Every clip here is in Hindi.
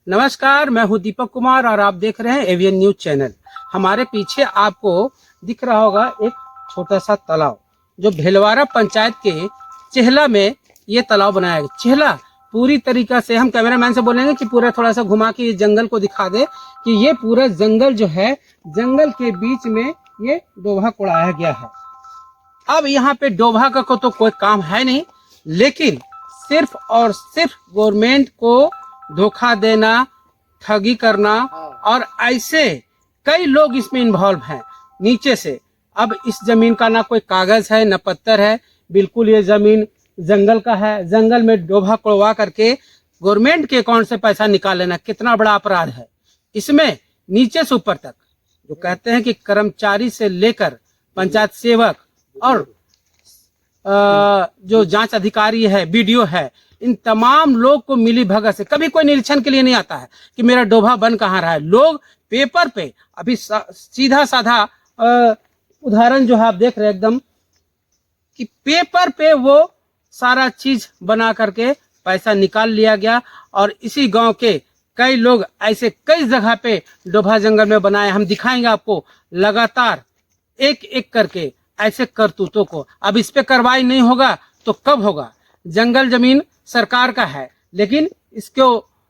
नमस्कार, मैं हूं दीपक कुमार और आप देख रहे हैं एवीएन न्यूज चैनल। हमारे पीछे आपको दिख रहा होगा एक छोटा सा तालाब, जो भेलवाड़ा पंचायत के चेहला में ये तालाब बनाया गया। चेहला पूरी तरीका से हम कैमरामैन से बोलेंगे कि पूरा थोड़ा सा घुमा के ये जंगल को दिखा दे कि ये पूरा जंगल जो है, जंगल के बीच में ये डोभा कोड़ाया गया है। अब यहाँ पे डोभा का को तो कोई काम है नहीं, लेकिन सिर्फ और सिर्फ गवर्नमेंट को धोखा देना, ठगी करना, और ऐसे कई लोग इसमें इन्वॉल्व हैं नीचे से। अब इस जमीन का ना कोई कागज है न पत्थर है, बिल्कुल ये जमीन जंगल का है। जंगल में डोभा कोड़वा करके गवर्नमेंट के अकाउंट से पैसा निकाल लेना कितना बड़ा अपराध है। इसमें नीचे से ऊपर तक जो कहते हैं कि कर्मचारी से लेकर पंचायत सेवक और जो जांच अधिकारी है, बीडीओ है, इन तमाम लोग को मिली भगत से कभी कोई निरीक्षण के लिए नहीं आता है कि मेरा डोभा बन कहाँ रहा है। लोग पेपर पे अभी सीधा साधा उदाहरण जो है आप देख रहे हैं एकदम कि पेपर पे वो सारा चीज बना करके पैसा निकाल लिया गया। और इसी गांव के कई लोग ऐसे कई जगह पे डोभा जंगल में बनाए। हम दिखाएंगे आपको लगातार एक एक करके ऐसे करतूतों को। अब इस पे कार्रवाई नहीं होगा तो कब होगा? जंगल जमीन सरकार का है, लेकिन इसको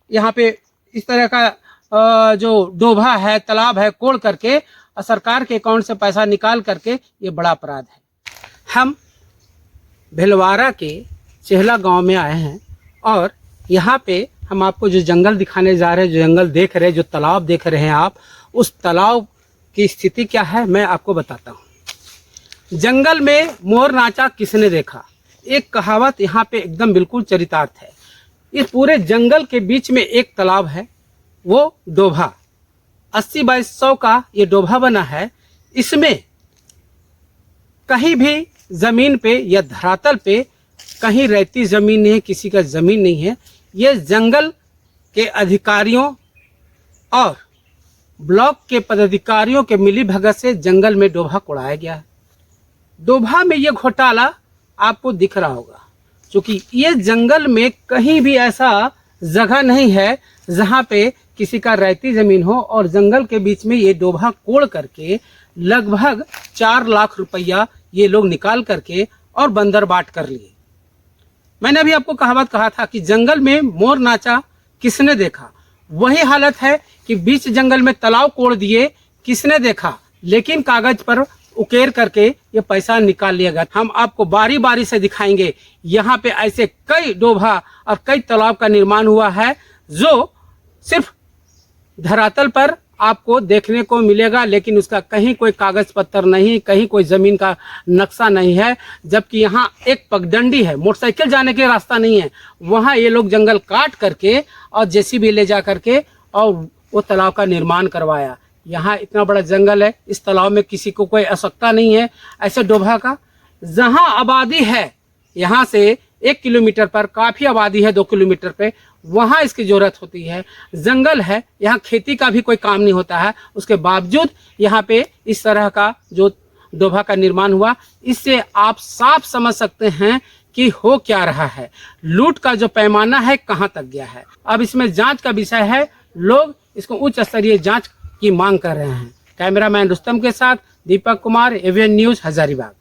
यहाँ पे इस तरह का जो डोभा है, तालाब है, कोड़ करके सरकार के अकाउंट से पैसा निकाल करके ये बड़ा अपराध है। हम भेलवाड़ा के चेहला गांव में आए हैं और यहाँ पे हम आपको जो जंगल दिखाने जा रहे हैं, जो जंगल देख रहे हैं, जो तालाब देख रहे हैं आप, उस तालाब की स्थिति क्या है मैं आपको बताता हूँ। जंगल में मोर नाचा किसने देखा, एक कहावत यहाँ पे एकदम बिल्कुल चरितार्थ है। इस पूरे जंगल के बीच में एक तालाब है, वो डोभा 80 बाई 100 का ये डोभा बना है। इसमें कहीं भी जमीन पे या धरातल पे कहीं रेती जमीन नहीं है, किसी का जमीन नहीं है। ये जंगल के अधिकारियों और ब्लॉक के पदाधिकारियों के मिली भगत से जंगल में डोभा कोड़ाया गया है। डोभा में ये घोटाला आपको दिख रहा होगा, क्योंकि ये जंगल में कहीं भी ऐसा जगह नहीं है जहां पे किसी का रेती जमीन हो, और जंगल के बीच में ये डोभा कोड़ करके लगभग 4 लाख रुपया ये लोग निकाल करके और बंदर बाट कर लिए। मैंने अभी आपको कहावत कहा था कि जंगल में मोर नाचा किसने देखा। वही हालत है कि बीच जंगल में तालाब कोड़ दिए, किसने देखा, लेकिन कागज पर उकेर करके ये पैसा निकाल लिया गया। हम आपको बारी बारी से दिखाएंगे। यहाँ पे ऐसे कई डोभा और कई तालाब का निर्माण हुआ है जो सिर्फ धरातल पर आपको देखने को मिलेगा, लेकिन उसका कहीं कोई कागज पत्तर नहीं, कहीं कोई जमीन का नक्शा नहीं है। जबकि यहाँ एक पगडंडी है, मोटरसाइकिल जाने के रास्ता नहीं है, वहाँ ये लोग जंगल काट करके और जेसीबी ले जा करके और वो तालाब का निर्माण करवाया। यहाँ इतना बड़ा जंगल है, इस तालाब में किसी को कोई आवश्यकता नहीं है ऐसे डोभा का। जहाँ आबादी है, यहाँ से 1 किलोमीटर पर काफी आबादी है, 2 किलोमीटर पे, वहाँ इसकी जरूरत होती है। जंगल है, यहाँ खेती का भी कोई काम नहीं होता है, उसके बावजूद यहाँ पे इस तरह का जो डोभा का निर्माण हुआ। इससे आप साफ समझ सकते हैं कि हो क्या रहा है, लूट का जो पैमाना है कहाँ तक गया है। अब इसमें जांच का विषय है, लोग इसको उच्च स्तरीय जांच की मांग कर रहे हैं। कैमरामैन रुस्तम के साथ दीपक कुमार, एवीएन न्यूज, हजारीबाग।